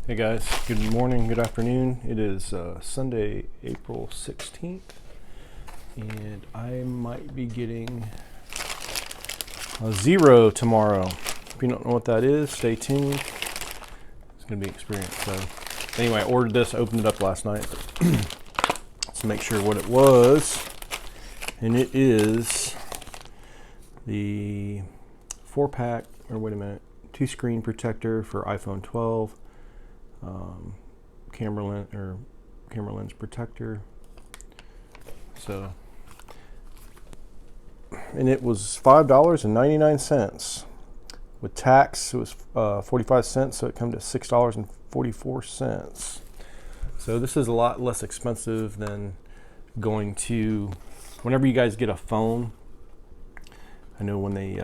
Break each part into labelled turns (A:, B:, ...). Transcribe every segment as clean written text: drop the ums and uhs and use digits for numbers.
A: Hey guys, good morning, good afternoon. It is Sunday, April 16th, and I might be getting a zero tomorrow. If you don't know what that is, stay tuned. It's going to be an experience. So anyway, I ordered this, opened it up last night. Let's make sure what it was. And it is the 4-pack, or wait a minute, 2-screen protector for iPhone 12. Camera lens protector. So, and it was $5.99 with tax. It was 45 cents, so it comes to $6.44. So this is a lot less expensive than going to. Whenever you guys get a phone, I know when they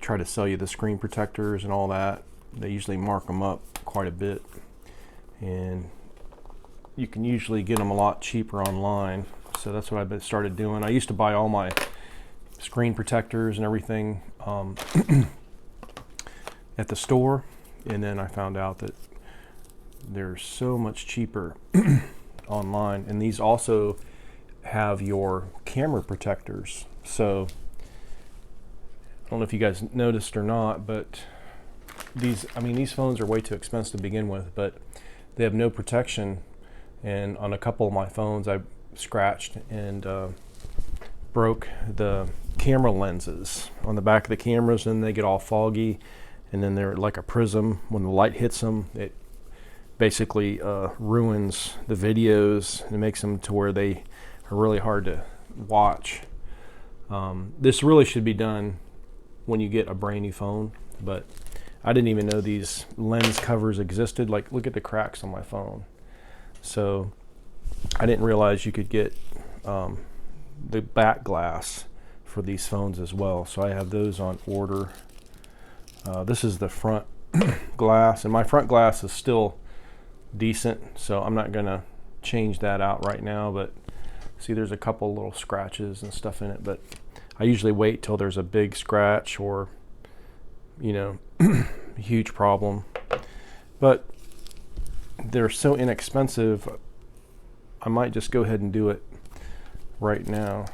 A: try to sell you the screen protectors and all that, they usually mark them up quite a bit. And you can usually get them a lot cheaper online. So that's what I've started doing. I used to buy all my screen protectors and everything at the store, and then I found out that they're so much cheaper online. And these also have your camera protectors. So I don't know if you guys noticed or not, but these phones are way too expensive to begin with, but they have no protection. And on a couple of my phones, I scratched and broke the camera lenses on the back of the cameras, and they get all foggy, and then they're like a prism. When the light hits them, it basically ruins the videos and makes them to where they are really hard to watch. This really should be done when you get a brand new phone, but I didn't even know these lens covers existed. Like, look at the cracks on my phone. So I didn't realize you could get the back glass for these phones as well. So I have those on order. This is the front glass, and my front glass is still decent, so I'm not gonna change that out right now. But see, there's a couple little scratches and stuff in it, but I usually wait till there's a big scratch or, you know, a huge problem. But they're so inexpensive, I might just go ahead and do it right now.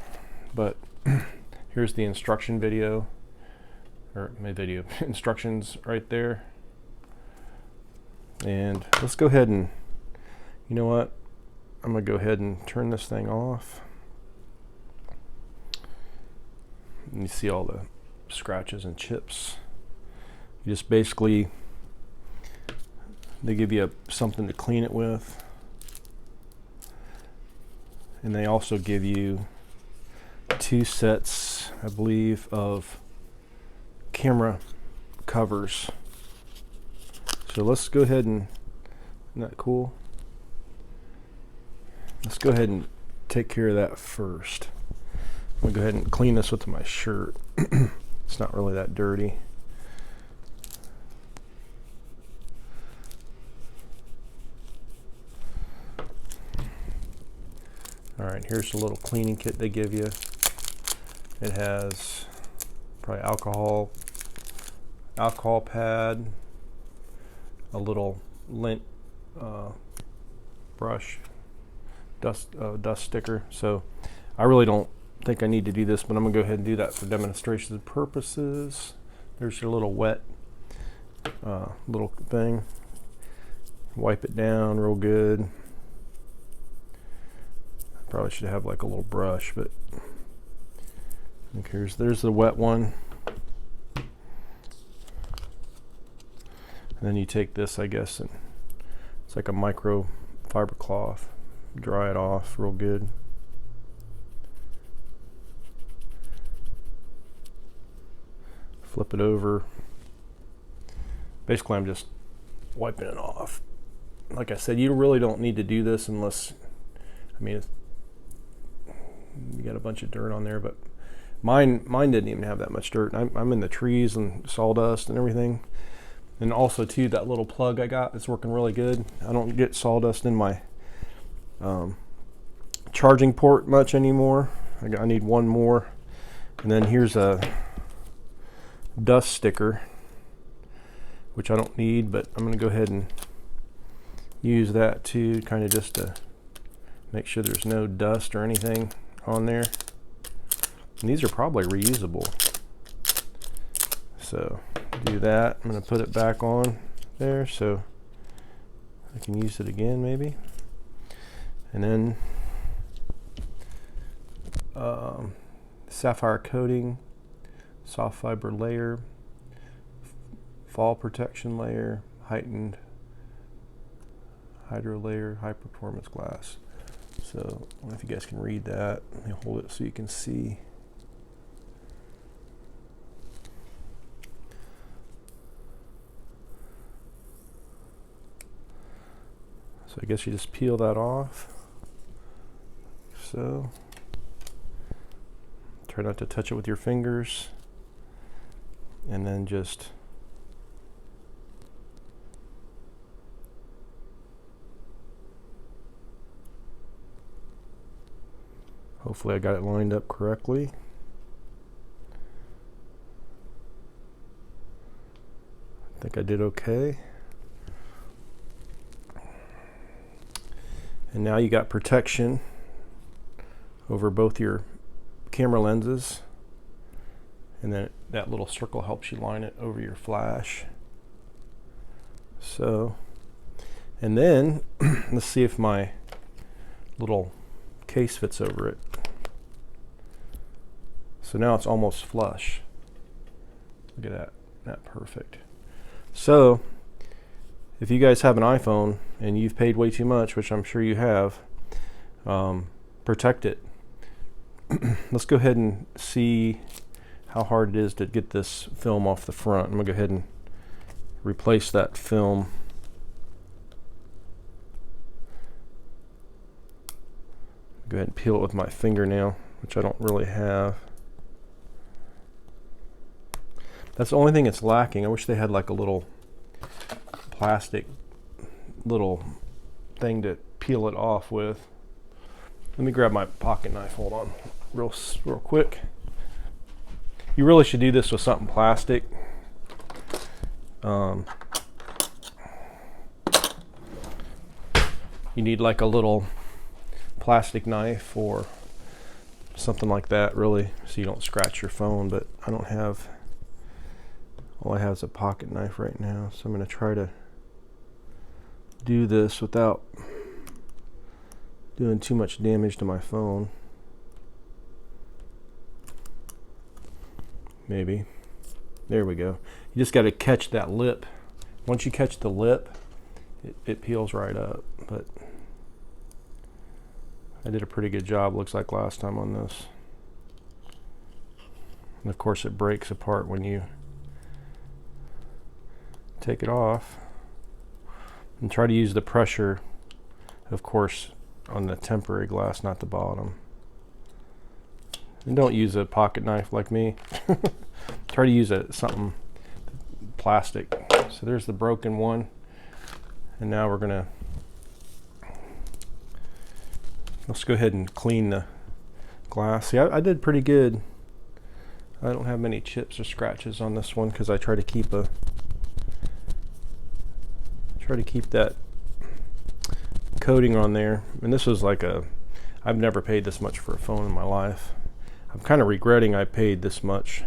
A: But here's the instruction video, or my video instructions right there. And let's go ahead and, you know what, I'm gonna go ahead and turn this thing off. And you see all the scratches and chips. You just basically, they give you something to clean it with, and they also give you 2 sets, I believe, of camera covers. So let's go ahead and, isn't that cool? Let's go ahead and take care of that first. I'm gonna go ahead and clean this with my shirt. It's not really that dirty. All right, here's the little cleaning kit they give you. It has probably alcohol pad, a little lint brush, dust sticker. So I really don't think I need to do this, but I'm gonna go ahead and do that for demonstration purposes. There's your little wet little thing. Wipe it down real good. Probably should have like a little brush, but there's the wet one. And then you take this, I guess, and it's like a micro fiber cloth. Dry it off real good. Flip it over. Basically, I'm just wiping it off. Like I said, you really don't need to do this unless, I mean, you got a bunch of dirt on there, but mine didn't even have that much dirt. I'm in the trees and sawdust and everything. And also too, that little plug I got is working really good. I don't get sawdust in my charging port much anymore. I need one more. And then here's a dust sticker, which I don't need, but I'm going to go ahead and use that too, kind of just to make sure there's no dust or anything on there. And these are probably reusable. So do that. I'm going to put it back on there so I can use it again maybe. And then sapphire coating, soft fiber layer, fall protection layer, heightened hydro layer, high performance glass. So I don't know if you guys can read that. Let me hold it so you can see. So I guess you just peel that off. So try not to touch it with your fingers, and then just hopefully I got it lined up correctly. I think I did okay. And now you got protection over both your camera lenses, and then that little circle helps you line it over your flash. So, and then let's see if my little case fits over it. So now it's almost flush. Look at that perfect. So if you guys have an iPhone and you've paid way too much, which I'm sure you have, protect it. Let's go ahead and see how hard it is to get this film off the front. I'm gonna go ahead and replace that film. Go ahead and peel it with my fingernail, which I don't really have. That's the only thing it's lacking. I wish they had like a little plastic little thing to peel it off with. Let me grab my pocket knife. Hold on, real quick. You really should do this with something plastic. You need like a little plastic knife or something like that, really, so you don't scratch your phone. But I don't have. All I have is a pocket knife right now, so I'm going to try to do this without doing too much damage to my phone. Maybe. There we go. You just got to catch that lip. Once you catch the lip, it peels right up. But I did a pretty good job, looks like, last time on this. And of course it breaks apart when you take it off. And try to use the pressure, of course, on the temporary glass, not the bottom. And don't use a pocket knife like me. Try to use something plastic. So there's the broken one. And now we're gonna, let's go ahead and clean the glass. See, I did pretty good. I don't have many chips or scratches on this one because I try to keep that coating on there. And this was like I've never paid this much for a phone in my life. I'm kind of regretting I paid this much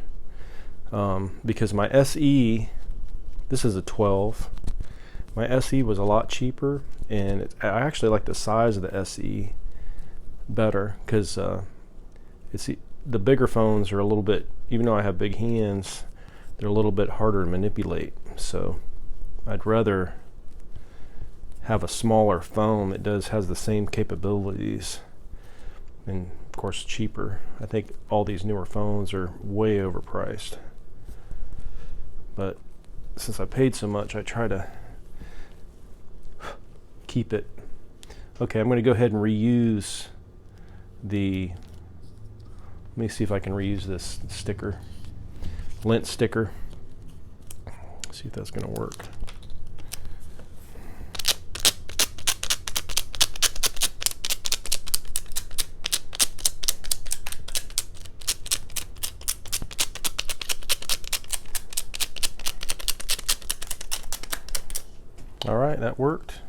A: because my SE, this is a 12. My SE was a lot cheaper, and I actually like the size of the SE better because the bigger phones are a little bit, even though I have big hands, they're a little bit harder to manipulate. So I'd rather have a smaller phone that has the same capabilities, and of course cheaper. I think all these newer phones are way overpriced, but since I paid so much, I try to keep it. Okay, I'm going to go ahead and reuse let me see if I can reuse this sticker, lint sticker. See if that's going to work. All right, that worked.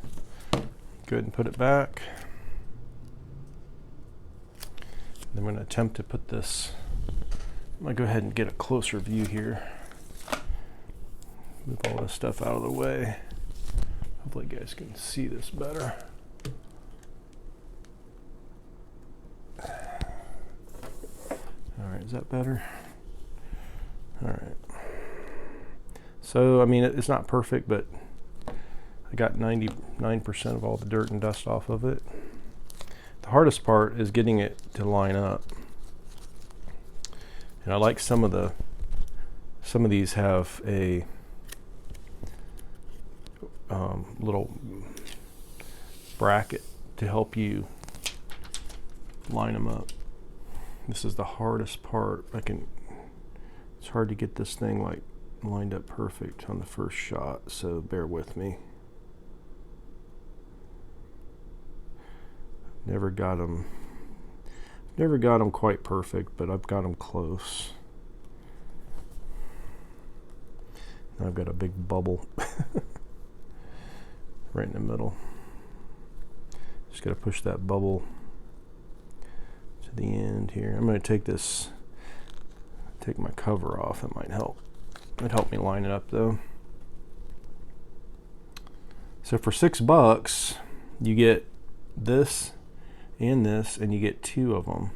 A: Go ahead and put it back. I'm going to attempt to put this, I'm going to go ahead and get a closer view here. Move all this stuff out of the way. Hopefully you guys can see this better. All right, is that better? All right. So, I mean, it's not perfect, but I got 99% of all the dirt and dust off of it. The hardest part is getting it to line up. And I like some of these have a little bracket to help you line them up. This is the hardest part. It's hard to get this thing like lined up perfect on the first shot, so bear with me. Never got them quite perfect, but I've got them close. Now I've got a big bubble right in the middle. Just got to push that bubble to the end here. I'm going to take my cover off. It might help. It'd help me line it up though. So for $6, you get this and this, and you get 2 of them.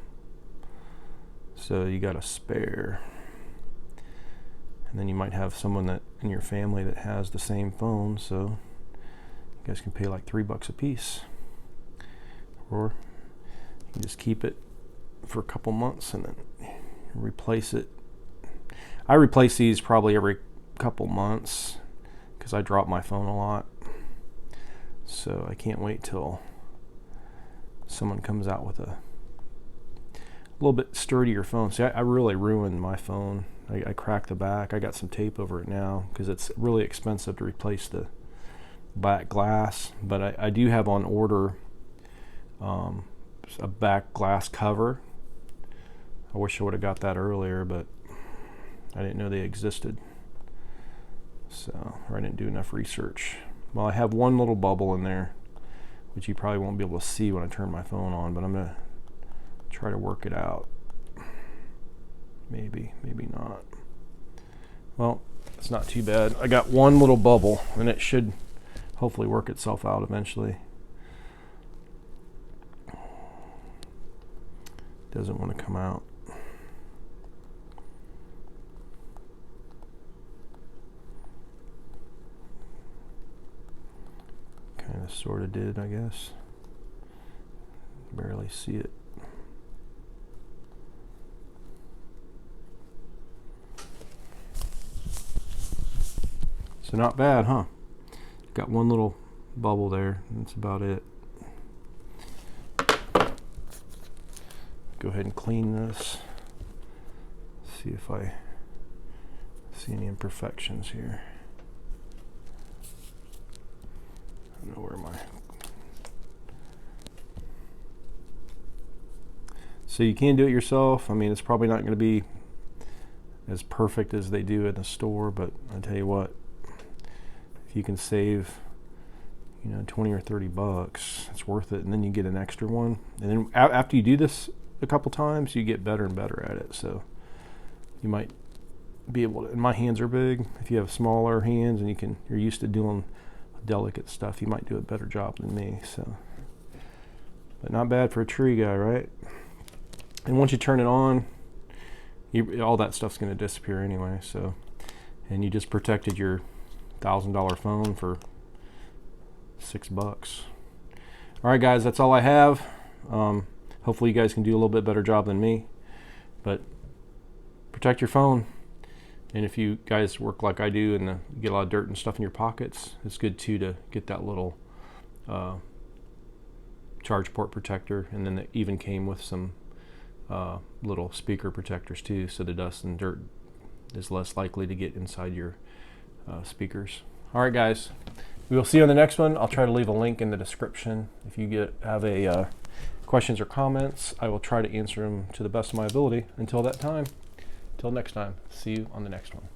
A: So you got a spare. And then you might have someone that in your family that has the same phone, so you guys can pay like $3 a piece. Or you just keep it for a couple months and then replace it. I replace these probably every couple months because I drop my phone a lot. So I can't wait till someone comes out with a little bit sturdier phone. See, I really ruined my phone. I cracked the back. I got some tape over it now because it's really expensive to replace the back glass. But I do have on order a back glass cover. I wish I would have got that earlier, but I didn't know they existed. So, or I didn't do enough research. Well, I have one little bubble in there, which you probably won't be able to see when I turn my phone on, but I'm going to try to work it out. Maybe not. Well, it's not too bad. I got one little bubble, and it should hopefully work itself out eventually. Doesn't want to come out. Kind of sort of did, I guess. Barely see it. So not bad, huh? Got one little bubble there. That's about it. Go ahead and clean this. See if I see any imperfections here. I don't know where my... So you can do it yourself. I mean, it's probably not going to be as perfect as they do in the store, but I tell you what, if you can save, 20 or $30, it's worth it. And then you get an extra one. And then after you do this a couple times, you get better and better at it. So you might be able to, and my hands are big. If you have smaller hands and you're used to doing delicate stuff, you might do a better job than me. So, but not bad for a tree guy, right? And once you turn it on, all that stuff's going to disappear anyway. So, and you just protected your $1,000 phone for $6. All right, guys, that's all I have. Hopefully you guys can do a little bit better job than me, but protect your phone. And if you guys work like I do and you get a lot of dirt and stuff in your pockets, it's good too to get that little charge port protector. And then it even came with some little speaker protectors too, so the dust and dirt is less likely to get inside your speakers. All right, guys, we will see you on the next one. I'll try to leave a link in the description. If you have questions or comments, I will try to answer them to the best of my ability. Until that time, until next time, see you on the next one.